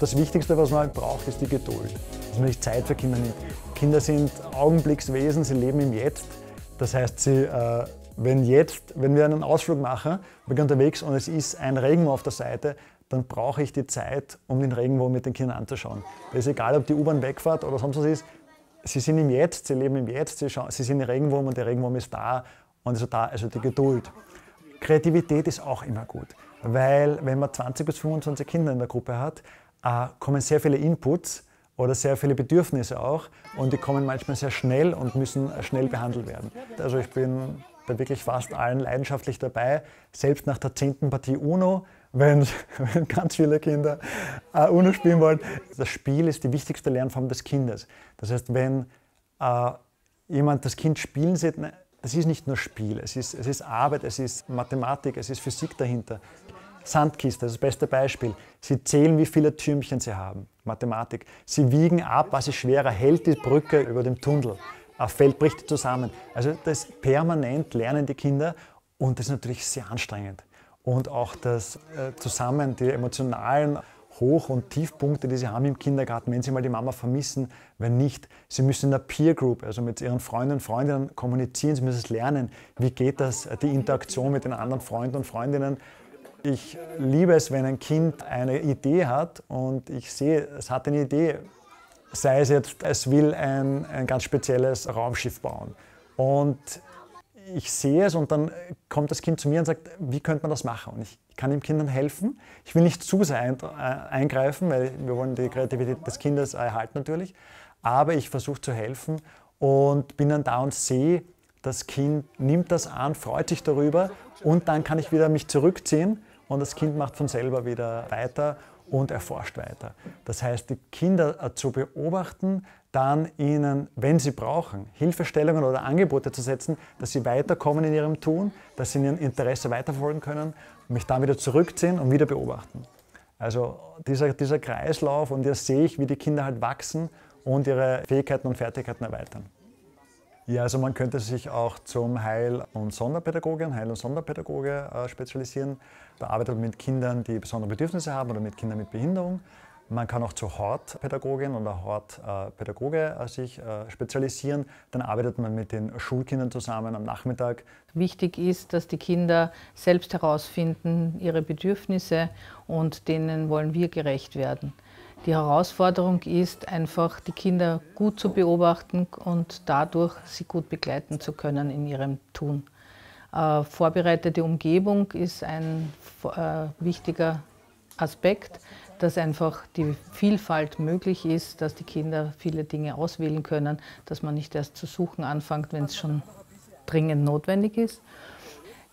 das Wichtigste, was man braucht, ist die Geduld. Dass man sich Zeit für Kinder nimmt. Kinder sind Augenblickswesen, sie leben im Jetzt. Das heißt, wenn wir einen Ausflug machen, wir gehen unterwegs und es ist ein Regenwurm auf der Seite, dann brauche ich die Zeit, um den Regenwurm mit den Kindern anzuschauen. Das ist egal, ob die U-Bahn wegfährt oder sonst was ist. Sie sind im Jetzt, sie leben im Jetzt, sie sind der Regenwurm und der Regenwurm ist da und ist da, also die Geduld. Kreativität ist auch immer gut, weil wenn man 20 bis 25 Kinder in der Gruppe hat, kommen sehr viele Inputs oder sehr viele Bedürfnisse auch und die kommen manchmal sehr schnell und müssen schnell behandelt werden. Also ich bin bei wirklich fast allen leidenschaftlich dabei, selbst nach der 10. Partie UNO, wenn ganz viele Kinder UNO spielen wollen. Das Spiel ist die wichtigste Lernform des Kindes. Das heißt, wenn jemand das Kind spielen sieht, das ist nicht nur Spiel, es ist Arbeit, es ist Mathematik, es ist Physik dahinter. Sandkiste, das ist das beste Beispiel. Sie zählen, wie viele Türmchen sie haben, Mathematik. Sie wiegen ab, was ist schwerer, hält die Brücke über dem Tunnel, fällt, bricht zusammen. Also das permanent lernen die Kinder und das ist natürlich sehr anstrengend. Und auch das Zusammen, die emotionalen Hoch- und Tiefpunkte, die sie haben im Kindergarten, wenn sie mal die Mama vermissen, wenn nicht. Sie müssen in der Peer Group, also mit ihren Freunden und Freundinnen kommunizieren, sie müssen es lernen. Wie geht das, die Interaktion mit den anderen Freunden und Freundinnen? Ich liebe es, wenn ein Kind eine Idee hat und ich sehe, es hat eine Idee, sei es jetzt, es will ein ganz spezielles Raumschiff bauen. Und ich sehe es und dann kommt das Kind zu mir und sagt, wie könnte man das machen? Und ich kann dem Kind dann helfen. Ich will nicht zu sehr eingreifen, weil wir wollen die Kreativität des Kindes erhalten natürlich. Aber ich versuche zu helfen und bin dann da und sehe, das Kind nimmt das an, freut sich darüber und dann kann ich wieder mich zurückziehen und das Kind macht von selber wieder weiter und erforscht weiter. Das heißt, die Kinder zu beobachten, dann ihnen, wenn sie brauchen, Hilfestellungen oder Angebote zu setzen, dass sie weiterkommen in ihrem Tun, dass sie in ihrem Interesse weiterfolgen können und mich dann wieder zurückziehen und wieder beobachten. Also dieser Kreislauf und da sehe ich, wie die Kinder halt wachsen und ihre Fähigkeiten und Fertigkeiten erweitern. Ja, also man könnte sich auch zum Heil- und Sonderpädagoge spezialisieren. Da arbeitet man mit Kindern, die besondere Bedürfnisse haben oder mit Kindern mit Behinderung. Man kann auch zur Hortpädagogin oder Hortpädagoge sich spezialisieren. Dann arbeitet man mit den Schulkindern zusammen am Nachmittag. Wichtig ist, dass die Kinder selbst herausfinden, ihre Bedürfnisse und denen wollen wir gerecht werden. Die Herausforderung ist einfach, die Kinder gut zu beobachten und dadurch sie gut begleiten zu können in ihrem Tun. Vorbereitete Umgebung ist ein wichtiger Aspekt, dass einfach die Vielfalt möglich ist, dass die Kinder viele Dinge auswählen können, dass man nicht erst zu suchen anfängt, wenn es schon dringend notwendig ist.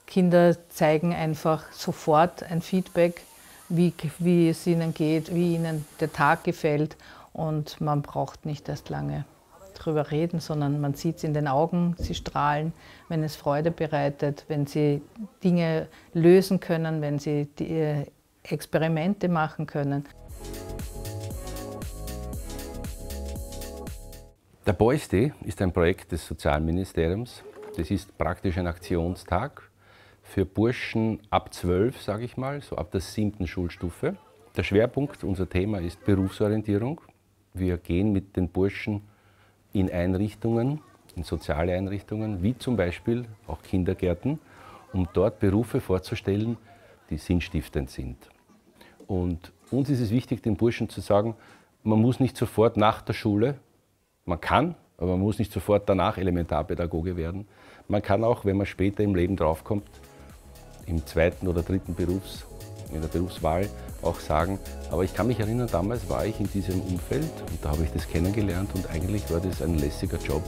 Kinder zeigen einfach sofort ein Feedback, wie es ihnen geht, wie ihnen der Tag gefällt und man braucht nicht erst lange drüber reden, sondern man sieht es in den Augen, sie strahlen, wenn es Freude bereitet, wenn sie Dinge lösen können, wenn sie die Experimente machen können. Der Boys Day ist ein Projekt des Sozialministeriums. Das ist praktisch ein Aktionstag für Burschen ab 12, sage ich mal, so ab der 7. Schulstufe. Der Schwerpunkt, unser Thema ist Berufsorientierung. Wir gehen mit den Burschen in Einrichtungen, in soziale Einrichtungen, wie zum Beispiel auch Kindergärten, um dort Berufe vorzustellen, die sinnstiftend sind. Und uns ist es wichtig, den Burschen zu sagen, man muss nicht sofort nach der Schule, man kann, aber man muss nicht sofort danach Elementarpädagoge werden. Man kann auch, wenn man später im Leben draufkommt, im 2. oder 3. in der Berufswahl auch sagen, aber ich kann mich erinnern, damals war ich in diesem Umfeld und da habe ich das kennengelernt und eigentlich war das ein lässiger Job.